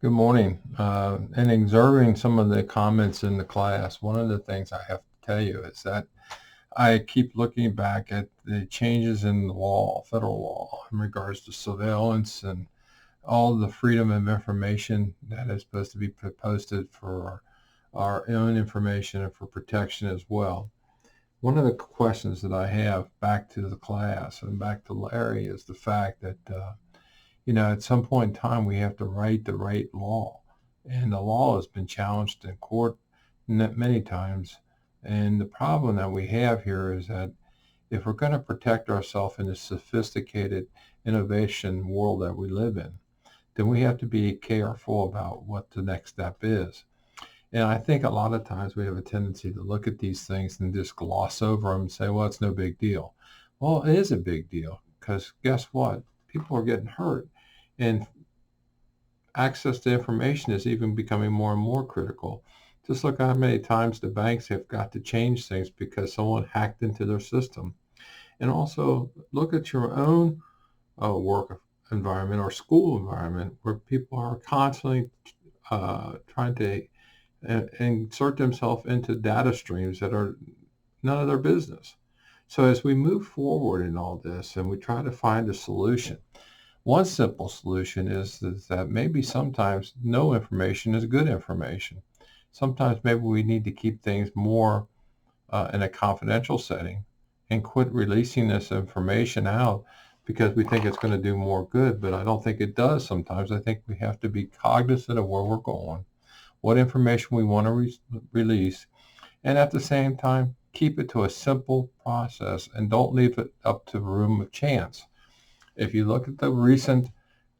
Good morning. In observing some of the comments in the class, one of the things I have to tell you is that I keep looking back at the changes in the law, federal law, in regards to surveillance and all the freedom of information that is supposed to be posted for our own information and for protection as well. One of the questions that I have back to the class and back to Larry is the fact that at some point in time, we have to write the right law. And the law has been challenged in court many times. And the problem that we have here is that if we're going to protect ourselves in the sophisticated innovation world that we live in, then we have to be careful about what the next step is. And I think a lot of times we have a tendency to look at these things and just gloss over them and say, well, it's no big deal. Well, it is a big deal because guess what? People are getting hurt. And access to information is even becoming more and more critical. Just look how many times the banks have got to change things because someone hacked into their system. And also look at your own work environment or school environment where people are constantly trying to insert themselves into data streams that are none of their business. So as we move forward in all this and we try to find a solution, one simple solution is that maybe sometimes no information is good information. Sometimes maybe we need to keep things more in a confidential setting and quit releasing this information out because we think it's going to do more good, but I don't think it does sometimes. I think we have to be cognizant of where we're going, what information we want to release, and at the same time, keep it to a simple process and don't leave it up to the room of chance. If you look at the recent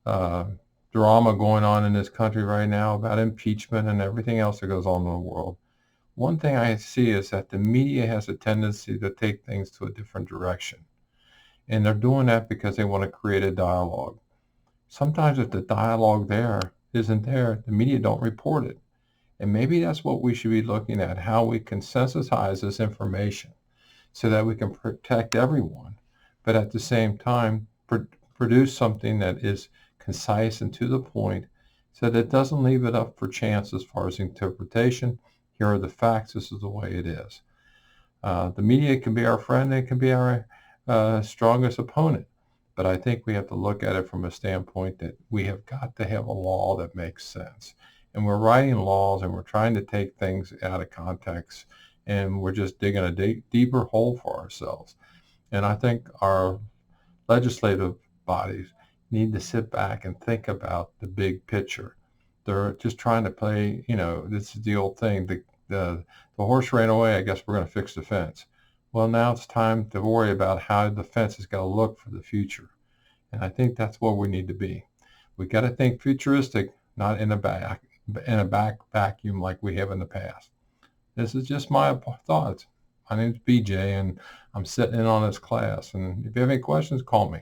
uh, drama going on in this country right now about impeachment and everything else that goes on in the world, one thing I see is that the media has a tendency to take things to a different direction. And they're doing that because they want to create a dialogue. Sometimes if the dialogue there isn't there, the media don't report it. And maybe that's what we should be looking at, how we can sensitize this information so that we can protect everyone, but at the same time, produce something that is concise and to the point so that it doesn't leave it up for chance as far as interpretation. Here are the facts. This is the way it is. The media can be our friend. It can be our strongest opponent. But I think we have to look at it from a standpoint that we have got to have a law that makes sense. And we're writing laws and we're trying to take things out of context and we're just digging a deeper hole for ourselves. And I think our legislative bodies need to sit back and think about the big picture. They're just trying to play, this is the old thing. The horse ran away. I guess we're going to fix the fence. Well, now it's time to worry about how the fence is going to look for the future. And I think that's where we need to be. We got to think futuristic, not in a back vacuum like we have in the past. This is just my thoughts. My name is BJ, and I'm sitting in on this class. And if you have any questions, call me.